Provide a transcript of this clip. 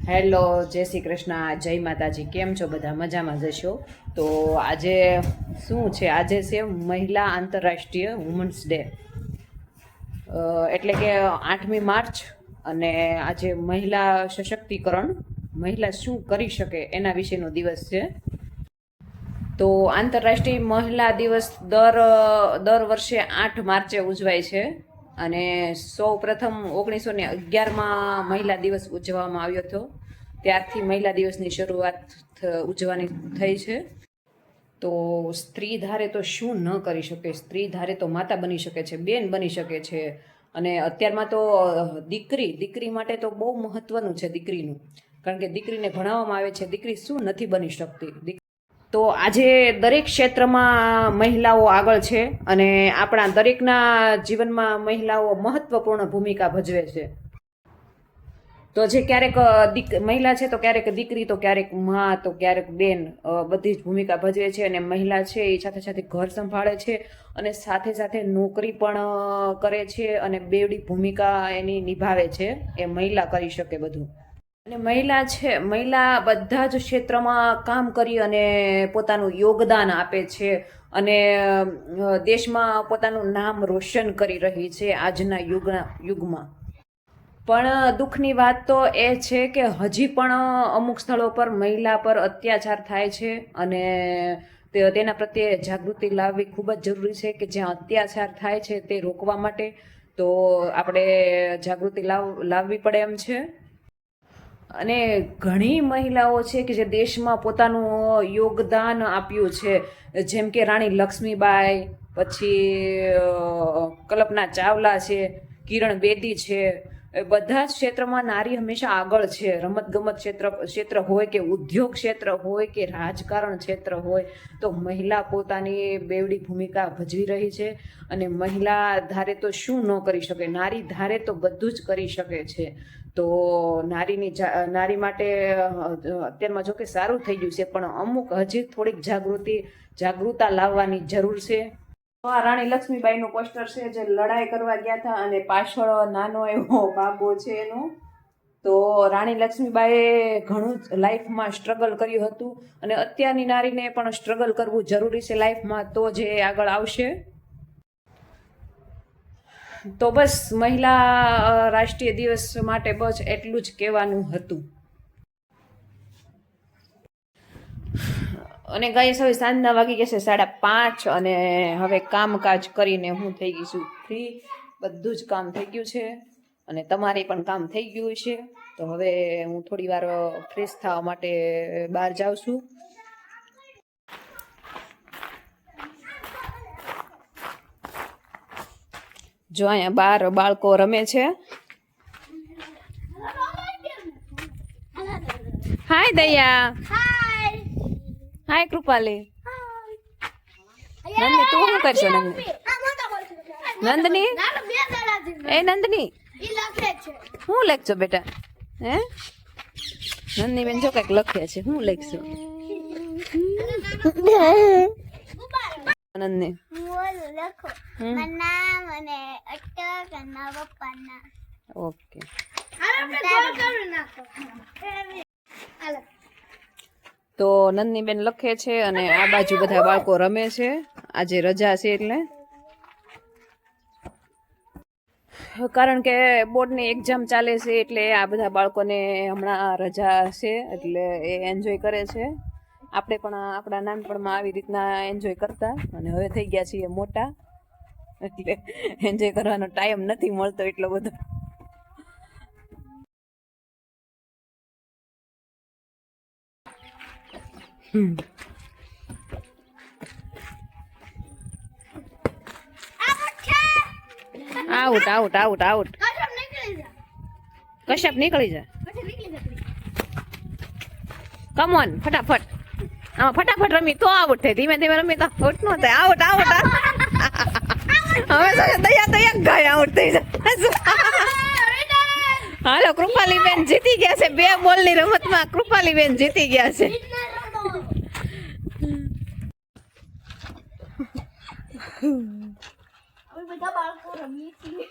Hello, જય શ્રી કૃષ્ણ, જય માતાજી. કેમ છો બધા? મજામાં જશો? તો આજે શું છે? આજે છે મહિલા આંતરરાષ્ટ્રીય વુમન્સ ડે, એટલે કે 8મી માર્ચ. અને આજે મહિલા સશક્તિકરણ, મહિલા શું કરી શકે એના વિશેનો દિવસ છે. તો આંતરરાષ્ટ્રીય મહિલા દિવસ દર વર્ષે 8 માર્ચે ઉજવાય છે. અને સૌ પ્રથમ 1911માં મહિલા દિવસ ઉજવવામાં આવ્યો હતો. ત્યારથી મહિલા દિવસની શરૂઆત ઉજવવાની થઈ છે. તો સ્ત્રી ધારે તો શું ન કરી શકે? સ્ત્રી ધારે તો માતા બની શકે છે, બેન બની શકે છે. અને અત્યારમાં તો દીકરી માટે તો બહુ મહત્વનું છે દીકરીનું, કારણ કે દીકરીને ભણાવવામાં આવે છે. દીકરી શું નથી બની શકતી? તો આજે દરેક ક્ષેત્રમાં મહિલાઓ આગળ છે અને આપણા દરેકના જીવનમાં મહિલાઓ મહત્વપૂર્ણ ભૂમિકા ભજવે છે. તો જે ક્યારેક મહિલા છે તો ક્યારેક દીકરી, તો ક્યારેક મા, તો ક્યારેક બેન, બધી જ ભૂમિકા ભજવે છે. અને મહિલા છે એ સાથે સાથે ઘર સંભાળે છે અને સાથે સાથે નોકરી પણ કરે છે અને બેવડી ભૂમિકા એની નિભાવે છે. એ મહિલા કરી શકે બધું. અને મહિલા બધા જ ક્ષેત્રમાં કામ કરી અને પોતાનું યોગદાન આપે છે અને દેશમાં પોતાનું નામ રોશન કરી રહી છે આજના યુગમાં. પણ દુઃખની વાત તો એ છે કે હજી પણ અમુક સ્થળો પર મહિલા પર અત્યાચાર થાય છે અને તેના પ્રત્યે જાગૃતિ લાવવી ખૂબ જ જરૂરી છે કે જ્યાં અત્યાચાર થાય છે તે રોકવા માટે તો આપણે જાગૃતિ લાવવી પડે એમ છે. અને ઘણી મહિલાઓ છે કે જે દેશમાં પોતાનું યોગદાન આપ્યું છે, જેમ કે રાણી લક્ષ્મીબાઈ, પછી કલ્પના ચાવલા છે, કિરણ બેદી છે. બધા જ ક્ષેત્રમાં નારી હંમેશા આગળ છે. રમતગમત ક્ષેત્ર હોય કે ઉદ્યોગ ક્ષેત્ર હોય કે રાજકારણ ક્ષેત્ર હોય, તો મહિલા પોતાની બેવડી ભૂમિકા ભજવી રહી છે. અને મહિલા ધારે તો શું ન કરી શકે? નારી ધારે તો બધું જ કરી શકે છે. તો નારી માટે અત્યારમાં જો કે સારું થઈ ગયું છે, પણ અમુક હજી થોડીક જાગૃતતા લાવવાની જરૂર છે. રાણી લક્ષ્મીબાઈનું પોસ્ટર છે, જે લડાઈ કરવા ગયા હતા અને પાછળ નાનો એવો બાબો છે એનો. તો રાણી લક્ષ્મીબાઈએ ઘણું જ લાઈફમાં સ્ટ્રગલ કર્યું હતું અને અત્યારની નારીને પણ સ્ટ્રગલ કરવું જરૂરી છે લાઈફમાં, તો જ એ આગળ આવશે. તો બસ મહિલા રાષ્ટ્રીય દિવસ માટે બસ એટલું જ કહેવાનું હતું. અને ગાઈસ, હવે સાંજના વાગી ગયા છે 5:30 અને હવે કામકાજ કરીને હું થઈ ગઈ છું ફ્રી. બધું જ કામ થઈ ગયું છે અને તમારે પણ કામ થઈ ગયું છે. તો હવે હું થોડી વાર ફ્રેશ થવા માટે બહાર જાઉં છું. જો અહીંયા બાર બાળકો રમે છે. હાય દયા. હાય કૃપાલી. નંદની, તું શું કરશો? નંદની, એ નંદની શું લખજો બેટા? હે નંદની બેન જો કઈક લખે છે. શું લખશો નંદની? ઓકે. તો નંદની બેન લખે છે અને આ બાજુ બધા બાળકો રમે છે. આજે રજા છે એટલે, કારણ કે બોર્ડની એક્ઝામ ચાલે છે એટલે આ બધા બાળકોને હમણાં રજા છે એટલે એ એન્જોય કરે છે. આપણે પણ આપણા નાનપણમાં આવી રીતના એન્જોય કરતા અને હવે થઈ ગયા છીએ મોટા, એટલે એન્જોય કરવાનો ટાઈમ નથી મળતો એટલો બધો. Out out out out. Kashyap નીકળી જા. કમ ઓન, ફટાફટ. આમાં ફટાફટ રમી તો આઉટ થાય. ધીમે ધીમે રમી તો આઉટ નો થાય. Out out. હવે દયા ગાય આઉટ થઈ જાય. હાલો, કૃપાલી બેન જીતી ગયા છે. 2 બોલની રમતમાં કૃપાલી બેન જીતી ગયા છે. બધા બાળકો રમીએ છીએ.